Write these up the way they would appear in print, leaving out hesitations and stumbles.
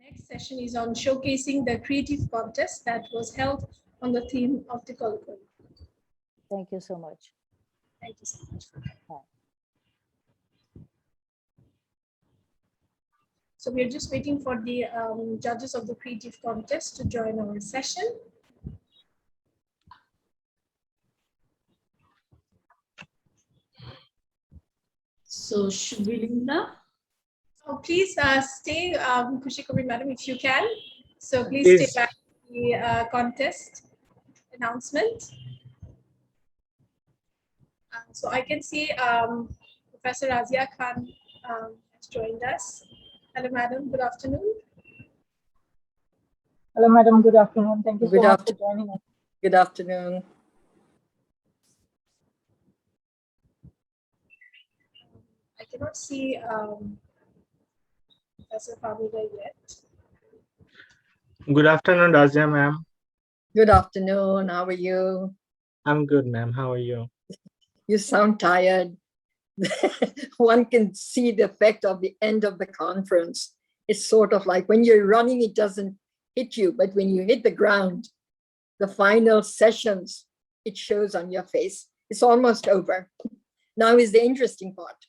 Next session is on showcasing the creative contest that was held on the theme of the Colloquium. Thank you so much. Thank you so much for that. So we're just waiting for the judges of the creative contest to join our session. So should we begin now? So please stay, Kushikuri madam, if you can. So please stay back to the contest announcement. So I can see Professor Razia Khan has joined us. Hello, madam. Good afternoon. Hello, madam. Good afternoon. Thank you so much for joining us. Good afternoon. I cannot see Professor Famida yet. Good afternoon, Razia ma'am. Good afternoon. How are you? I'm good, ma'am. How are you? You sound tired. One can see the effect of the end of the conference. It's sort of like when you're running, it doesn't hit you, but when you hit the ground, the final sessions, it shows on your face. It's almost over. Now is the interesting part.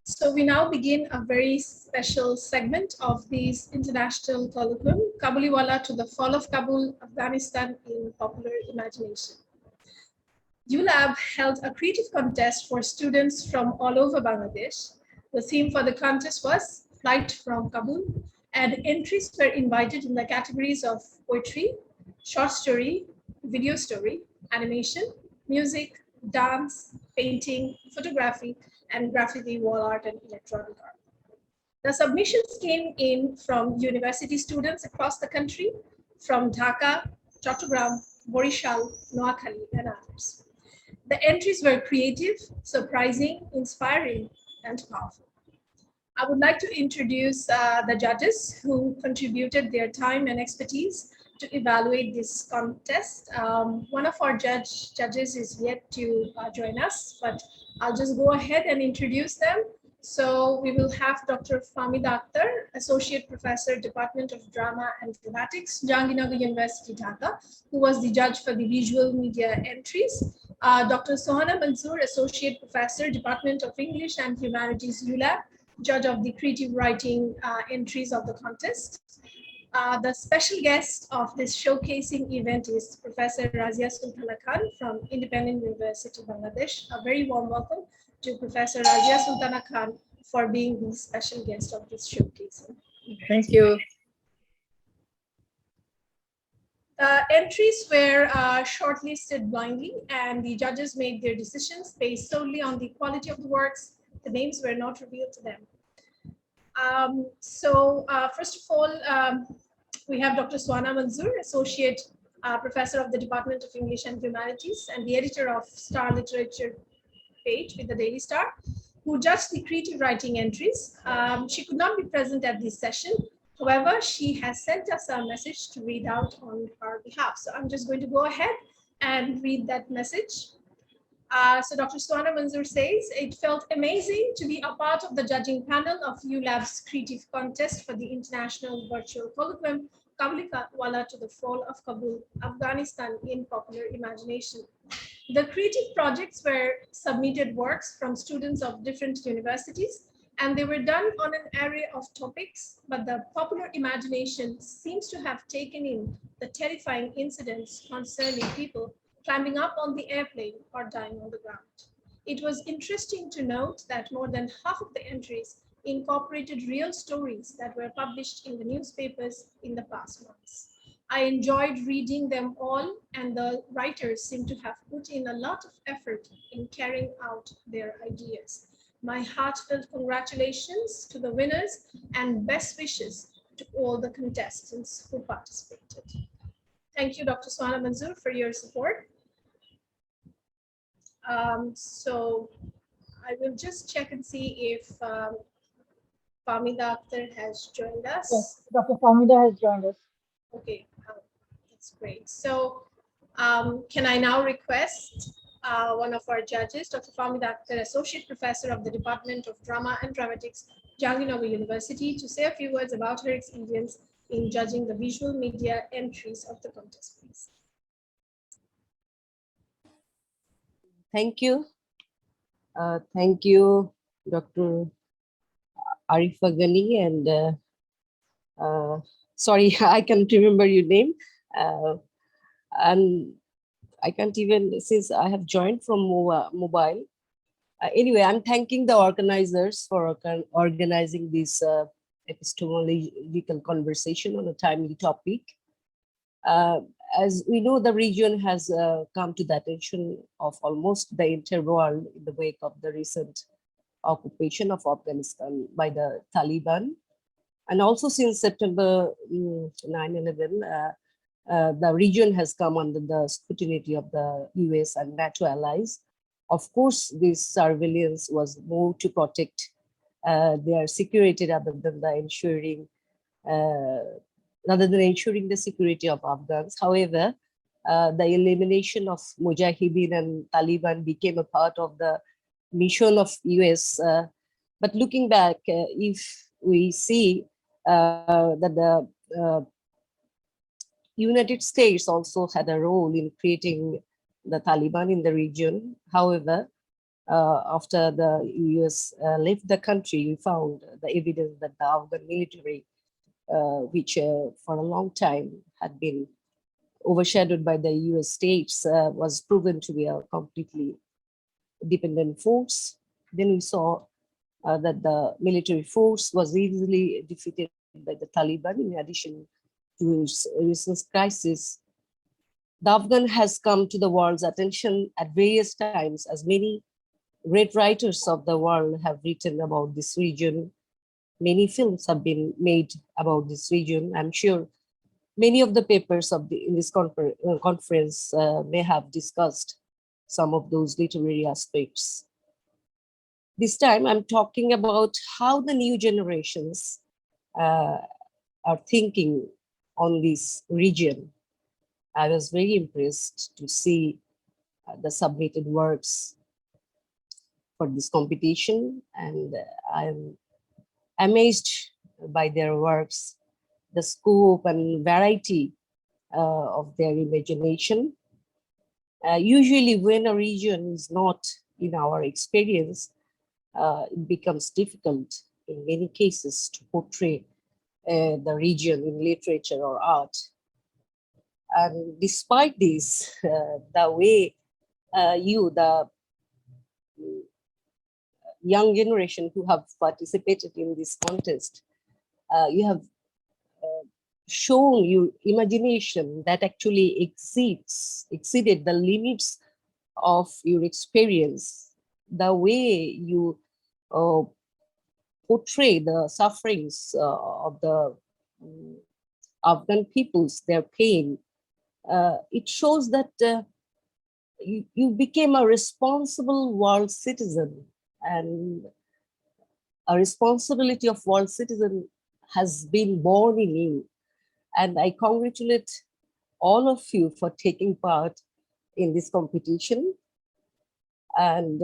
So we now begin a very special segment of this international colloquium, Kabuliwala to the Fall of Kabul, Afghanistan in Popular Imagination. ULAB held a creative contest for students from all over Bangladesh. The theme for the contest was Flight from Kabul, and entries were invited in the categories of poetry, short story, video story, animation, music, dance, painting, photography, and graffiti, wall art, and electronic art. The submissions came in from university students across the country, from Dhaka, Chattogram, Borishal, Noakhali, and others. The entries were creative, surprising, inspiring, and powerful. I would like to introduce the judges who contributed their time and expertise to evaluate this contest. One of our judges is yet to join us, but I'll just go ahead and introduce them. So we will have Dr. Famida Akhtar, Associate Professor, Department of Drama and Dramatics, Jahangirnagar University, Dhaka, who was the judge for the visual media entries. Dr. Sohana Manzoor, Associate Professor, Department of English and Humanities, ULAB, judge of the creative writing entries of the contest. The special guest of this showcasing event is Professor Razia Sultana Khan from Independent University, Bangladesh. A very warm welcome to Professor Razia Sultana Khan for being the special guest of this showcasing. Thank you. The entries were shortlisted blindly, and the judges made their decisions based solely on the quality of the works. The names were not revealed to them. First of all, we have Dr. Sohana Manzoor, Associate Professor of the Department of English and Humanities and the editor of Star Literature page with the Daily Star, who judged the creative writing entries. She could not be present at this session. However, she has sent us a message to read out on our behalf. So I'm just going to go ahead and read that message. So Dr. Sohana Manzoor says, it felt amazing to be a part of the judging panel of ULAB's creative contest for the international virtual colloquium, Kabuliwala to the Fall of Kabul, Afghanistan in Popular Imagination. The creative projects were submitted works from students of different universities, and they were done on an array of topics, but the popular imagination seems to have taken in the terrifying incidents concerning people climbing up on the airplane or dying on the ground. It was interesting to note that more than half of the entries incorporated real stories that were published in the newspapers in the past months. I enjoyed reading them all, and the writers seem to have put in a lot of effort in carrying out their ideas. My heartfelt congratulations to the winners and best wishes to all the contestants who participated. Thank you, Dr. Sohana Manzoor, for your support. So I will just check and see if Famida Akhtar has joined us. Yes, Dr. Famida has joined us. Okay, that's great. So can I now request one of our judges, Dr. Famida Akhtar, Associate Professor of the Department of Drama and Dramatics, Jahangirnagar University, to say a few words about her experience in judging the visual media entries of the contest, please. Thank you. Thank you, Dr. Arifa Ghani, and sorry, I can't remember your name. And I can't even, since I have joined from mobile. Anyway, I'm thanking the organizers for organizing this epistemological conversation on a timely topic. As we know, the region has come to the attention of almost the entire world in the wake of the recent occupation of Afghanistan by the Taliban. And also since September 9/11, the region has come under the scrutiny of the US and NATO allies. Of course, this surveillance was more to protect their security rather than ensuring the security of Afghans. However, the elimination of Mujahideen and Taliban became a part of the mission of US. But looking back, if we see that the United States also had a role in creating the Taliban in the region. However, after the US left the country, we found the evidence that the Afghan military, which for a long time had been overshadowed by the US states, was proven to be a completely dependent force. Then we saw that the military force was easily defeated by the Taliban in addition to its recent crisis. The Afghan has come to the world's attention at various times, as many great writers of the world have written about this region. Many films have been made about this region. I'm sure many of the papers in this conference may have discussed some of those literary aspects. This time I'm talking about how the new generations are thinking on this region. I was very impressed to see the submitted works for this competition, and I'm amazed by their works, the scope and variety of their imagination. Usually when a region is not in our experience, it becomes difficult in many cases to portray the region in literature or art. And despite this, the way the young generation who have participated in this contest, you have shown your imagination that actually exceeded the limits of your experience. The way you portray the sufferings of the Afghan peoples, their pain, it shows that you became a responsible world citizen, and a responsibility of world citizen has been born in you. And I congratulate all of you for taking part in this competition. And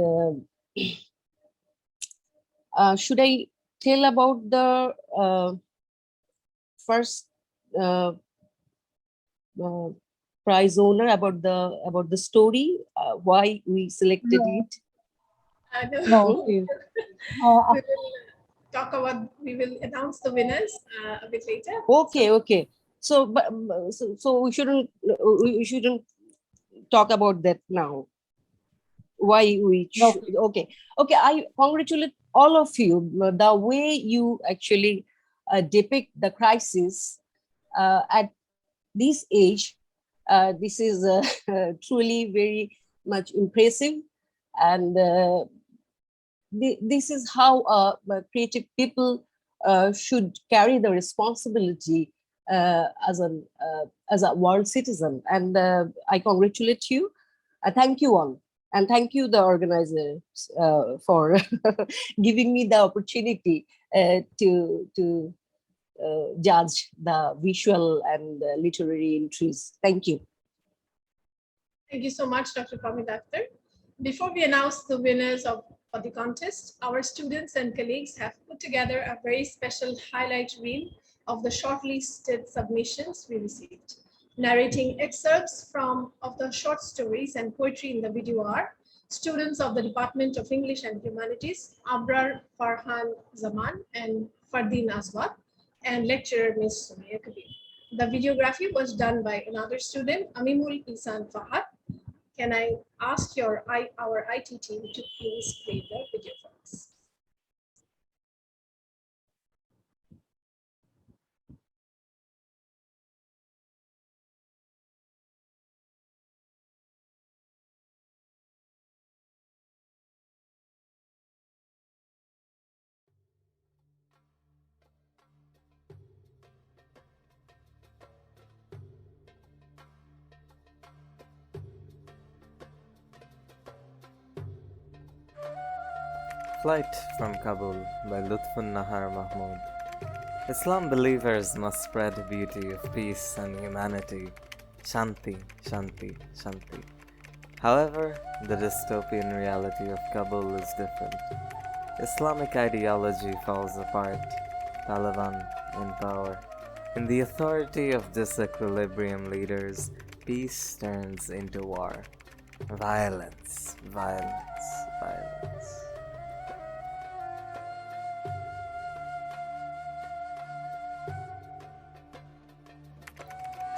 should I tell about the first prize owner, about the story, why we selected it? No, please. We will we will announce the winners a bit later. Okay. So we shouldn't talk about that now. Why we No. okay. I congratulate all of you. The way you actually depict the crisis at this age, this is truly very much impressive, and this is how creative people should carry the responsibility as a world citizen. And I congratulate you. Thank you all, and thank you the organizers for giving me the opportunity to judge the visual and literary entries. Thank you. Thank you so much, Dr. Pamit Akhtar. Before we announce the winners for the contest, our students and colleagues have put together a very special highlight reel of the shortlisted submissions we received. Narrating excerpts of the short stories and poetry in the video are students of the Department of English and Humanities, Abrar Farhan Zaman and Fardeen Aswad, and lecturer Ms. Sumaya Kabir. The videography was done by another student, Amimul Isan Fahad. Can I ask our IT team to please play the video for us? Flight from Kabul by Lutfun Nahar Mahmud. Islam believers must spread the beauty of peace and humanity. Shanti, Shanti, Shanti. However, the dystopian reality of Kabul is different. Islamic ideology falls apart. Taliban in power. In the authority of disequilibrium leaders, peace turns into war. Violence, violence, violence.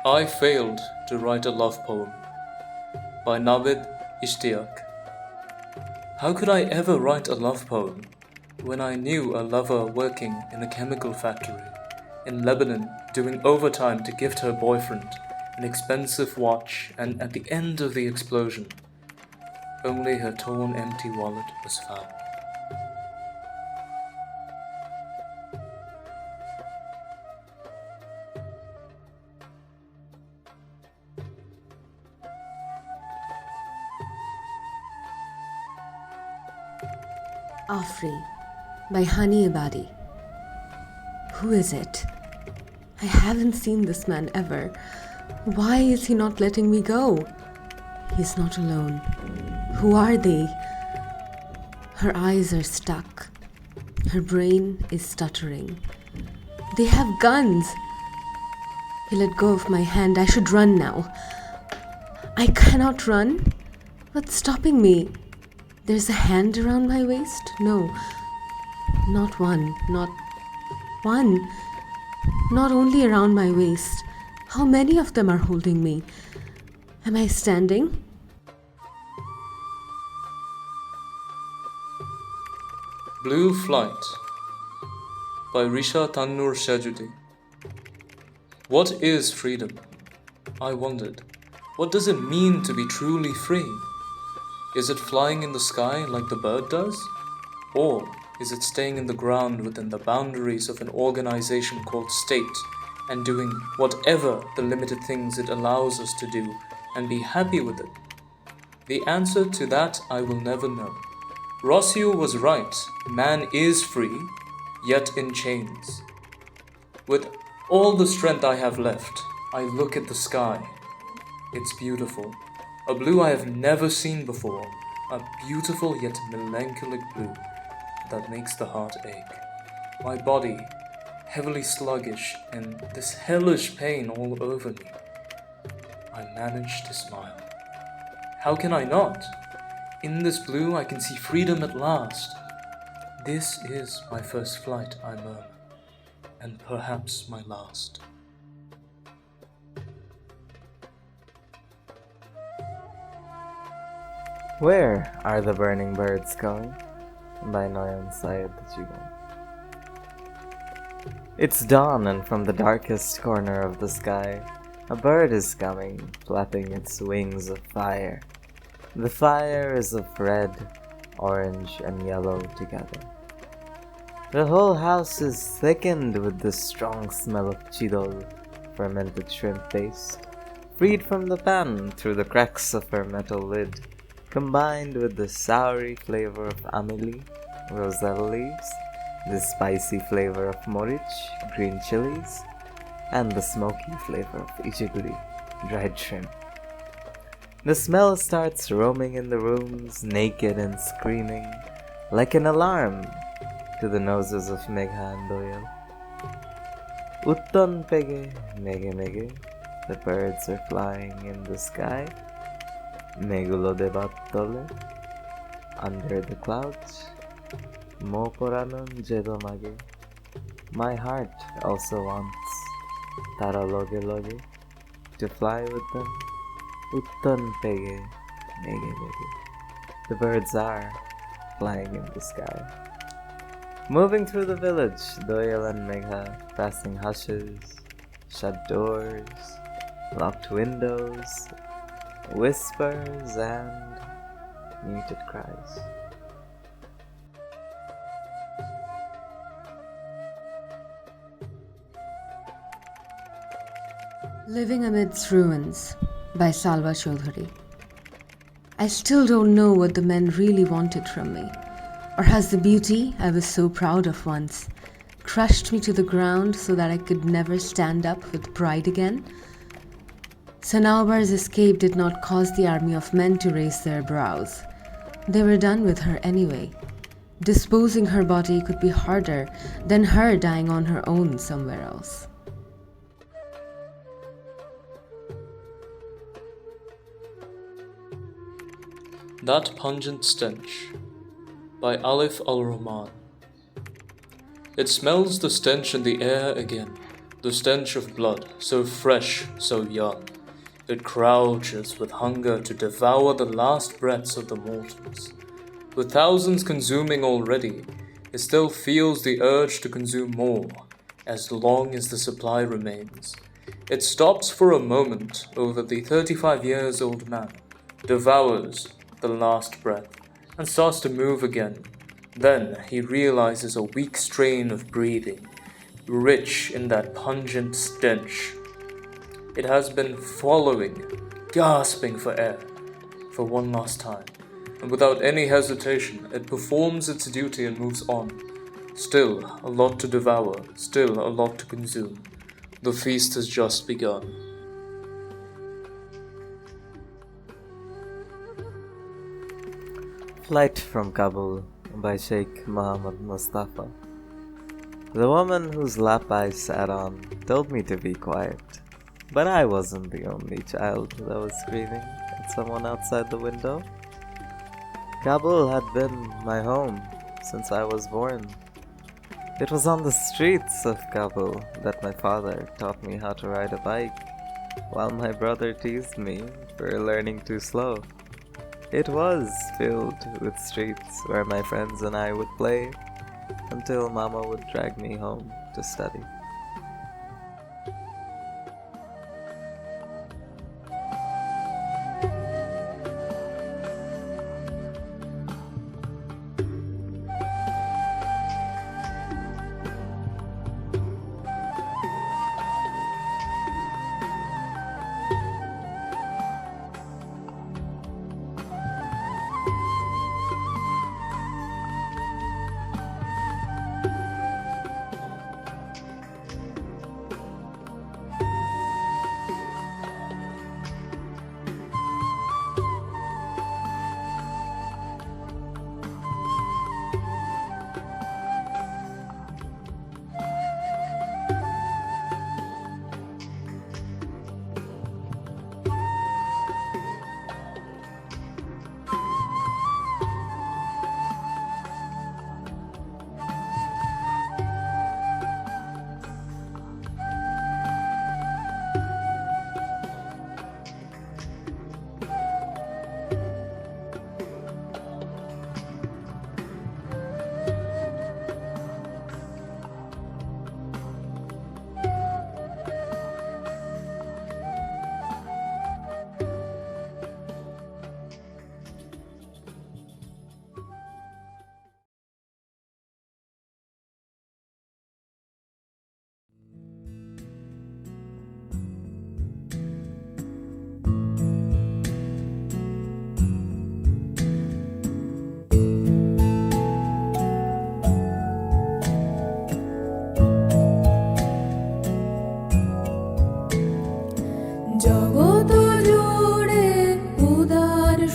I failed to write a love poem by Navid Ishtiaq. How could I ever write a love poem when I knew a lover working in a chemical factory in Lebanon doing overtime to gift her boyfriend an expensive watch, and at the end of the explosion, only her torn empty wallet was found. Afri by Hani Abadi. Who is it? I haven't seen this man ever. Why is he not letting me go? He's not alone. Who are they? Her eyes are stuck. Her brain is stuttering. They have guns. He let go of my hand. I should run now. I cannot run. What's stopping me? There's a hand around my waist? No, not one, not one. Not only around my waist. How many of them are holding me? Am I standing? Blue Flight by Risha Tannur Shajudi. What is freedom? I wondered. What does it mean to be truly free? Is it flying in the sky like the bird does? Or is it staying in the ground within the boundaries of an organization called state and doing whatever the limited things it allows us to do and be happy with it? The answer to that I will never know. Rossio was right. Man is free, yet in chains. With all the strength I have left, I look at the sky. It's beautiful. A blue I have never seen before, a beautiful yet melancholic blue that makes the heart ache. My body, heavily sluggish and this hellish pain all over me. I manage to smile. How can I not? In this blue I can see freedom at last. This is my first flight, I murmur, and perhaps my last. Where are the burning birds going? By Noyan Syed Jigon. It's dawn, and from the darkest corner of the sky, a bird is coming, flapping its wings of fire. The fire is of red, orange, and yellow together. The whole house is thickened with the strong smell of chidol, fermented shrimp paste, freed from the pan through the cracks of her metal lid, combined with the soury flavor of amelie, roselle leaves, the spicy flavor of morich, green chilies, and the smoky flavor of ijiguri, dried shrimp. The smell starts roaming in the rooms, naked and screaming, like an alarm to the noses of Megha and Doyle. Utton pege, mege mege, the birds are flying in the sky. Megulo de battole, under the clouds. Mokoranon jedomage. My heart also wants tara loge loge, to fly with them. Utton pege, mege mege. The birds are flying in the sky. Moving through the village, Doyle and Megha, passing hushes, shut doors, locked windows, whispers and muted cries. Living Amidst Ruins by Salva Chaudhary. I still don't know what the men really wanted from me. Or has the beauty I was so proud of once crushed me to the ground so that I could never stand up with pride again? Sanaubar's escape did not cause the army of men to raise their brows. They were done with her anyway. Disposing her body could be harder than her dying on her own somewhere else. That Pungent Stench by Alif al-Rahman. It smells the stench in the air again, the stench of blood, so fresh, so young. It crouches with hunger to devour the last breaths of the mortals. With thousands consuming already, it still feels the urge to consume more, as long as the supply remains. It stops for a moment over the 35-year-old man, devours the last breath, and starts to move again. Then he realizes a weak strain of breathing, rich in that pungent stench. It has been following, gasping for air, for one last time, and without any hesitation, it performs its duty and moves on. Still a lot to devour, still a lot to consume. The feast has just begun. Flight from Kabul by Sheikh Muhammad Mustafa. The woman whose lap I sat on told me to be quiet, but I wasn't the only child that was screaming at someone outside the window. Kabul had been my home since I was born. It was on the streets of Kabul that my father taught me how to ride a bike, while my brother teased me for learning too slow. It was filled with streets where my friends and I would play until Mama would drag me home to study.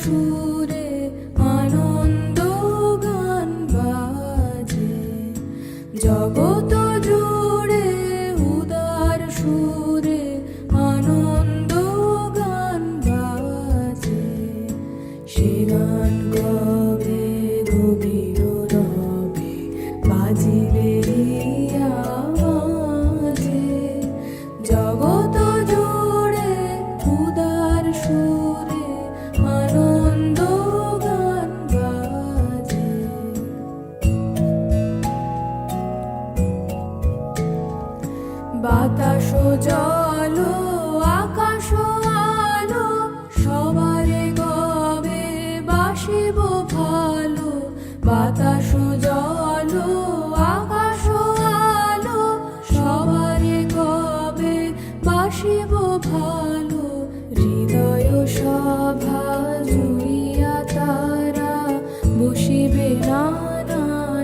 সুরে আনন্দ গান বাজে জগত জুড়ে উদার সুরে আনন্দ গান বাজে সে গান কবে গভীর রবে বাজিবে আওয়াজে জগত জুড়ে উদার সুরে আনন্দ গান বাজে বাতাস জল আকাশ আলো সবারে গবে বাসিব ভালো বাতাস জল আকাশ আলো সবারে গবে বাসিব ভালো হৃদয় সভা জুড়িয়া তারা বসিবে নানা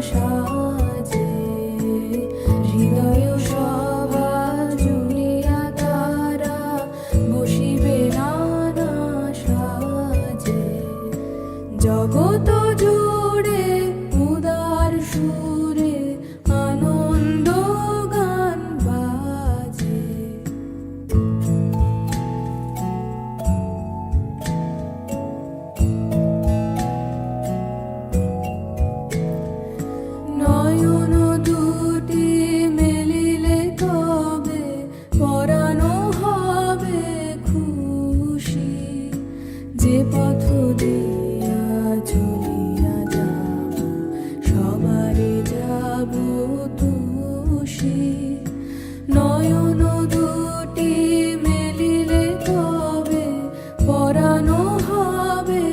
সাজে হৃদয় সভা জুড়িয়া তারা বসিবে নানা সাজে জগত জুড়ে উদার সুরে আনন্দ গান বাজে নয়ন দুটি মেলিলে তবে পরানো হবে খুশি যে পথ দিয়া চলিয়া যাব সবারে যাব তুষি নয়ন দুটি মেলিলে তবে পরানো হবে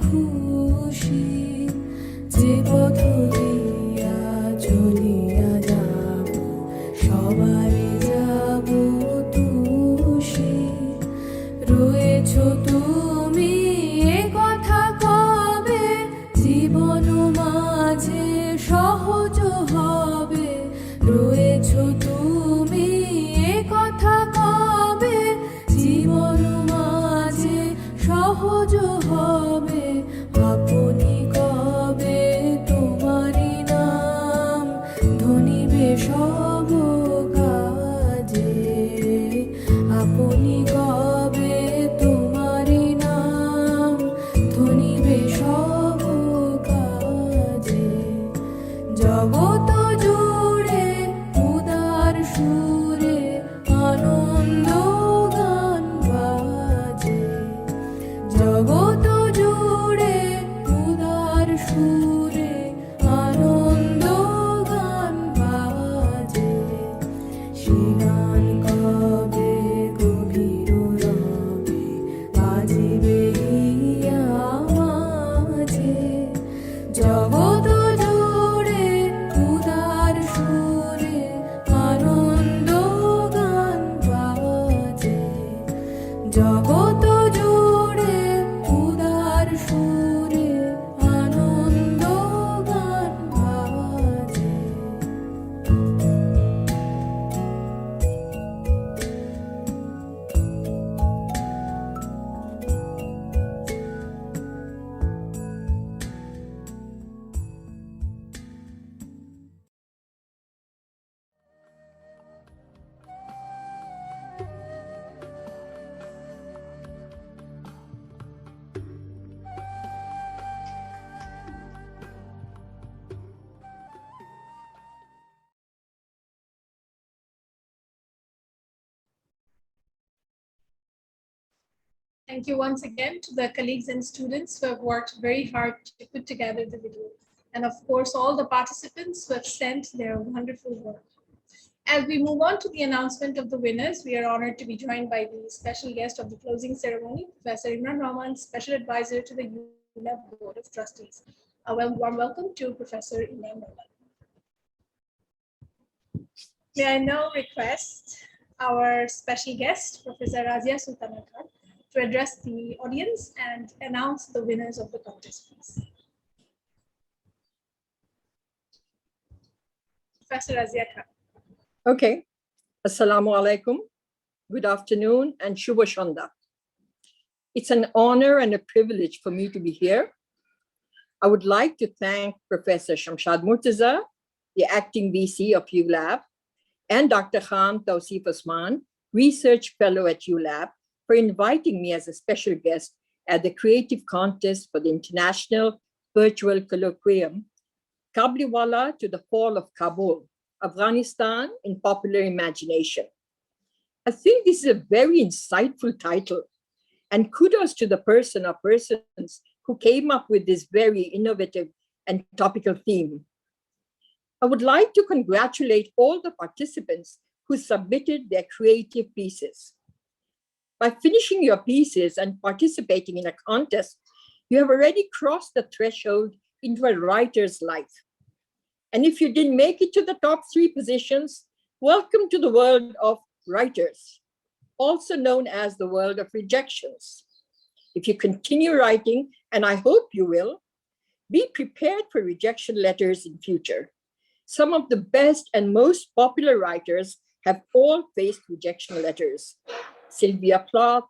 খুশি যে পথ দিয়া চলিয়া যাব সবারে যাব তুষি রয়েছ তুমি এ কথা কবে জীবন মাঝে সহজ হবে রয়েছ তুমি এ কথা কবে জীবন মাঝে সহজ হবে আপনি কবে তোমারি নাম ধনিবে সব কাজে আপনি কবে তোমারি নাম ধনিবে সব কাজে জগত জুড়ে উদার সুরে আনন্দ গান বাজে জগত জুড়ে উদার সুরে আনন্দ গান বাজে সে গান কবে গভীর রবে বাজিবে আওয়াজে জগত জুড়ে উদার সুরে আনন্দ গান বাজে জগত জুড়ে উদার সুরে আনন্দ গান বাজে Thank you once again to the colleagues and students who have worked very hard to put together the video. And of course, all the participants who have sent their wonderful work. As we move on to the announcement of the winners, we are honored to be joined by the special guest of the closing ceremony, Professor Imran Rahman, Special Advisor to the ULAB Board of Trustees. A warm welcome to Professor Imran Rahman. May I now request our special guest, Professor Razia Sultana Khan, to address the audience and announce the winners of the contest, please. Professor Razia Khan. Okay. Assalamu alaikum. Good afternoon and Shubha Shanda. It's an honor and a privilege for me to be here. I would like to thank Professor Shamshad Murtaza, the acting VC of ULAB, and Dr. Khan Tawsif Osman, Research Fellow at ULAB, for inviting me as a special guest at the Creative Contest for the International Virtual Colloquium, Kabuliwala to the Fall of Kabul, Afghanistan in Popular Imagination. I think this is a very insightful title, and kudos to the person or persons who came up with this very innovative and topical theme. I would like to congratulate all the participants who submitted their creative pieces. By finishing your pieces and participating in a contest, you have already crossed the threshold into a writer's life. And if you didn't make it to the top 3 positions, welcome to the world of writers, also known as the world of rejections. If you continue writing, and I hope you will, be prepared for rejection letters in future. Some of the best and most popular writers have all faced rejection letters. Sylvia Plath,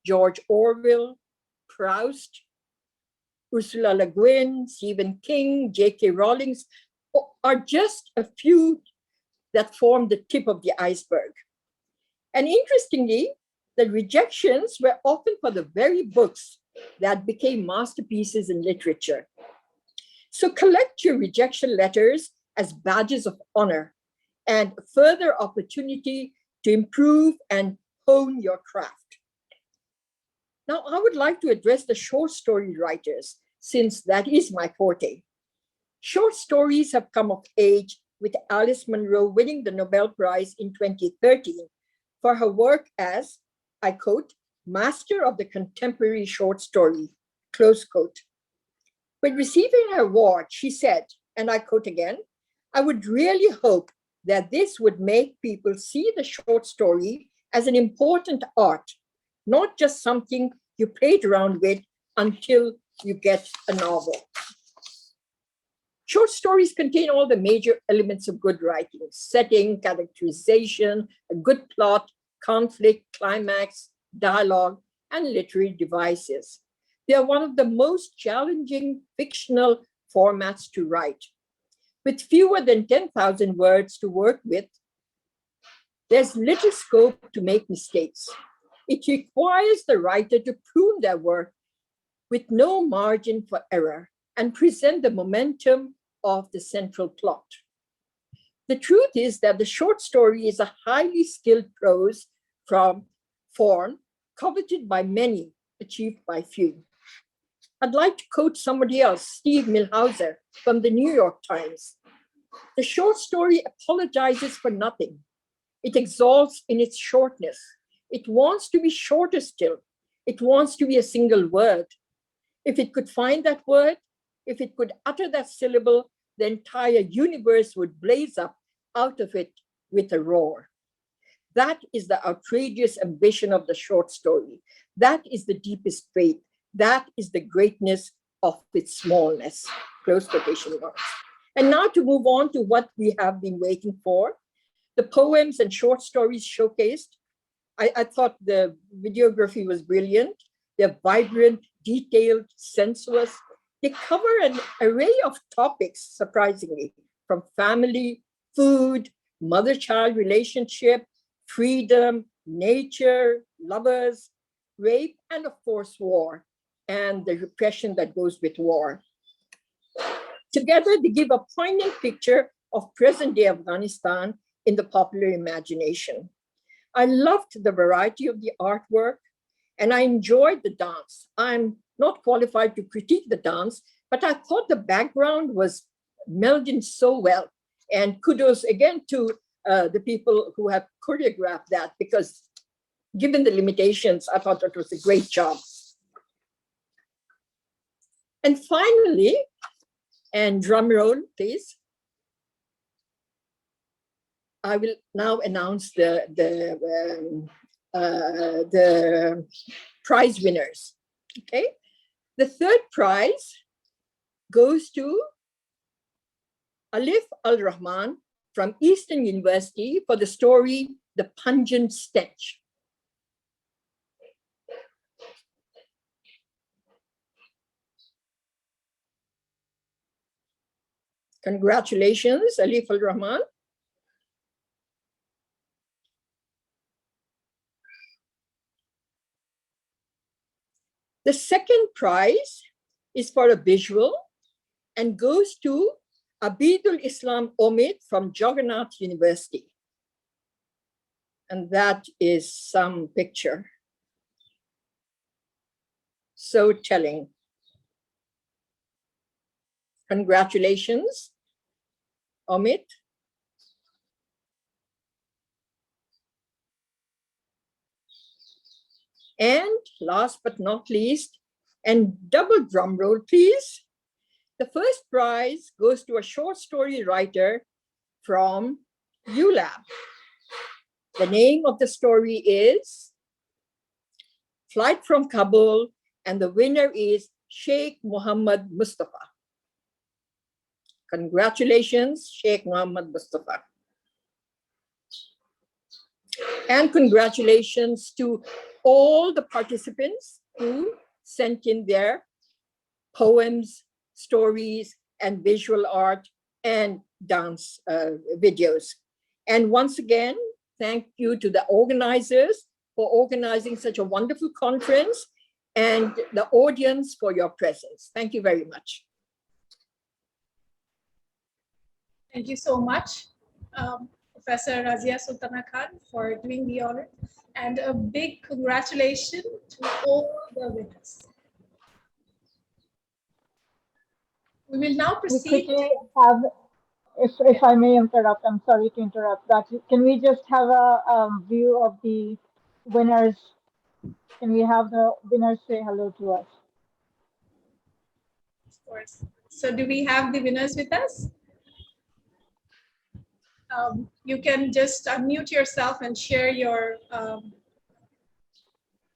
George Orwell, Proust, Ursula Le Guin, Stephen King, J.K. Rowling are just a few that form the tip of the iceberg. And interestingly, the rejections were often for the very books that became masterpieces in literature. So collect your rejection letters as badges of honor and further opportunity to improve and hone your craft. Now, I would like to address the short story writers, since that is my forte. Short stories have come of age with Alice Munro winning the Nobel Prize in 2013 for her work as, I quote, master of the contemporary short story, close quote. When receiving her award, she said, and I quote again, I would really hope that this would make people see the short story as an important art, not just something you played around with until you get a novel. Short stories contain all the major elements of good writing: setting, characterization, a good plot, conflict, climax, dialogue, and literary devices. They are one of the most challenging fictional formats to write. With fewer than 10,000 words to work with, there's little scope to make mistakes. It requires the writer to prune their work with no margin for error and present the momentum of the central plot. The truth is that the short story is a highly skilled prose form coveted by many, achieved by few. I'd like to quote somebody else, Steve Milhauser from the New York Times. The short story apologizes for nothing. It exalts in its shortness. It wants to be shorter still. It wants to be a single word. If it could find that word, if it could utter that syllable, the entire universe would blaze up out of it with a roar. That is the outrageous ambition of the short story. That is the deepest faith. That is the greatness of its smallness. Close quotation marks. And now to move on to what we have been waiting for. The poems and short stories showcased. I thought the videography was brilliant. They're vibrant, detailed, sensuous. They cover an array of topics, surprisingly, from family, food, mother-child relationship, freedom, nature, lovers, rape, and of course, war, and the repression that goes with war. Together, they give a poignant picture of present-day Afghanistan in the popular imagination. I loved the variety of the artwork, and I enjoyed the dance. I'm not qualified to critique the dance, but I thought the background was melded in so well. And kudos again to the people who have choreographed that, because given the limitations, I thought that was a great job. And finally, and drum roll, please. I will now announce the prize winners. Okay, the third prize goes to Alif Al-Rahman from Eastern University for the story The Pungent Stench. Congratulations, Alif Al-Rahman. The second prize is for a visual and goes to Abidul Islam Omid from Jagannath University. And that is some picture. So telling. Congratulations, Omid. And last but not least, and double drum roll, please. The first prize goes to a short story writer from ULAB. The name of the story is Flight from Kabul, and the winner is Sheikh Muhammad Mustafa. Congratulations, Sheikh Muhammad Mustafa. And congratulations to all the participants who sent in their poems, stories, and visual art and dance videos. And once again, thank you to the organizers for organizing such a wonderful conference and the audience for your presence. Thank you very much. Thank you so much, Professor Razia Sultana Khan, for doing the honor. And a big congratulations to all the winners. We will now We proceed. quickly have, if I may interrupt, I'm sorry to interrupt, but can we just have a view of the winners? Can we have the winners say hello to us? Of course. So do we have the winners with us? You can just unmute yourself and share your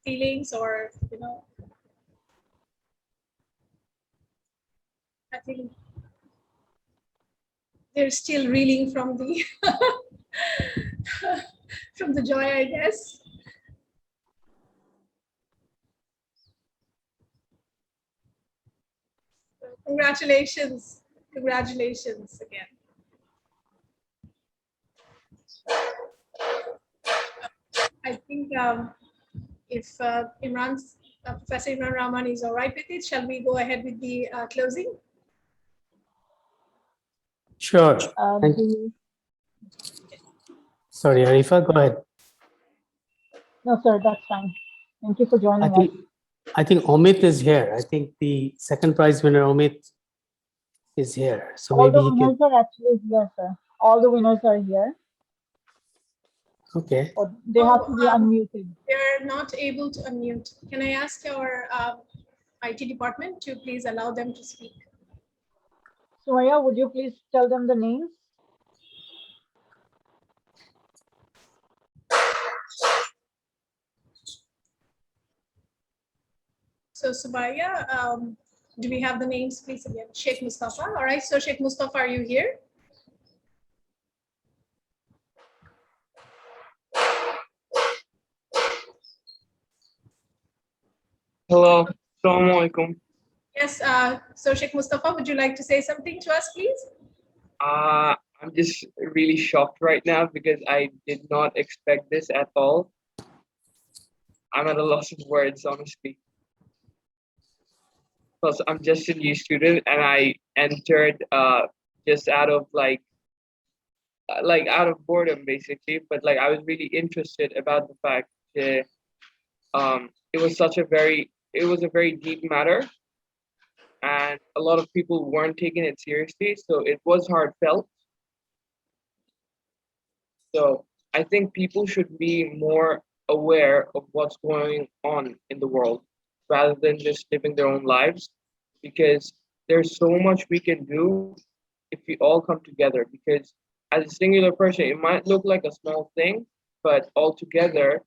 feelings, or, you know, I think they're still reeling from the from the joy, I guess. So congratulations, congratulations again. I think if Professor Imran Rahman is all right with it, shall we go ahead with the closing? Sure. Sorry, Arifa, go ahead. No, sir, that's fine. Thank you for joining us. I think Omid is here. I think the second prize winner, Omid, is here. So All maybe the he can. winners are actually here, sir. All the winners are here. Okay. Or they have to be unmuted. They're not able to unmute. Can I ask our IT department to please allow them to speak? Sumaya, would you please tell them the names? So Subaya, do we have the names, please, again? Sheikh Mustafa. All right, so Sheikh Mustafa, are you here? Hello, Assalamu alaikum. Yes, so Sheikh Mustafa, would you like to say something to us, please? I'm just really shocked right now because I did not expect this at all. I'm at a loss of words, honestly. Plus, I'm just a new student and I entered just out of out of boredom, basically. But like I was really interested about the fact that it was a very deep matter, and a lot of people weren't taking it seriously, so it was heartfelt. So I think people should be more aware of what's going on in the world rather than just living their own lives, because there's so much we can do if we all come together. Because as a singular person, it might look like a small thing, but altogether,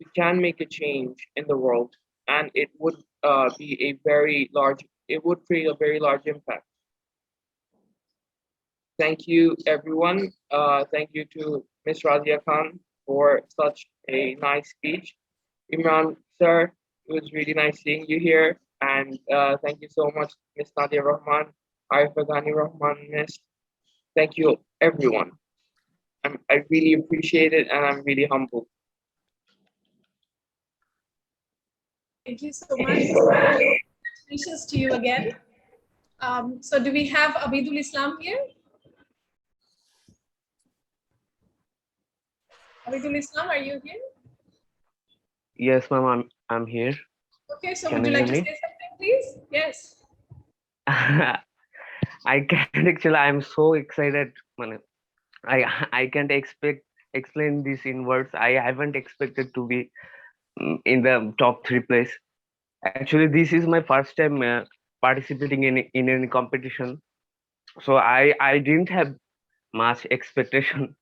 we can make a change in the world, and it would it would create a very large impact. Thank you, everyone. Thank you to Ms. Razia Khan for such a nice speech. Imran, sir, it was really nice seeing you here. And thank you so much, Ms. Nadia Rahman, Arifa Ghani Rahman. Thank you, everyone. I really appreciate it, and I'm really humbled. Thank you so much. Congratulations to you again. So do we have Abidul Islam here? Abidul Islam, are you here? Yes, ma'am, I'm here. Okay, so Can would you you like to hear say me? something, please? Yes. I can't actually. I'm so excited. I can't explain this in words. I haven't expected to be in the top 3 place. Actually, this is my first time participating in any competition. So I didn't have much expectation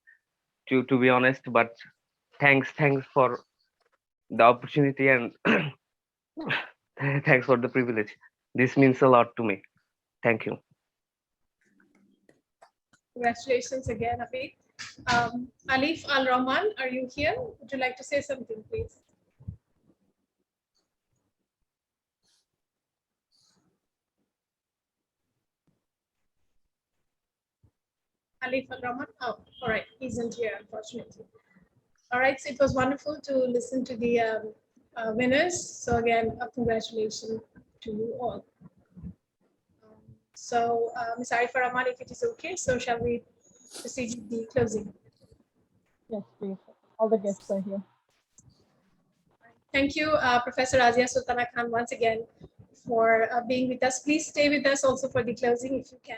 to be honest. But thanks for the opportunity and thanks for the privilege. This means a lot to me. Thank you. Congratulations again, Abid. Alif Al-Rahman, are you here? Would you like to say something, please? Alif Al-Rahman? Oh, all right. He isn't here, unfortunately. All right, so it was wonderful to listen to the winners. So again, congratulations to you all. So Ms. Arifa Rahman, if it is okay, so shall we proceed with the closing? Yes, please. All the guests are here. Thank you, Professor Azia Sultana Khan, once again for being with us. Please stay with us also for the closing if you can.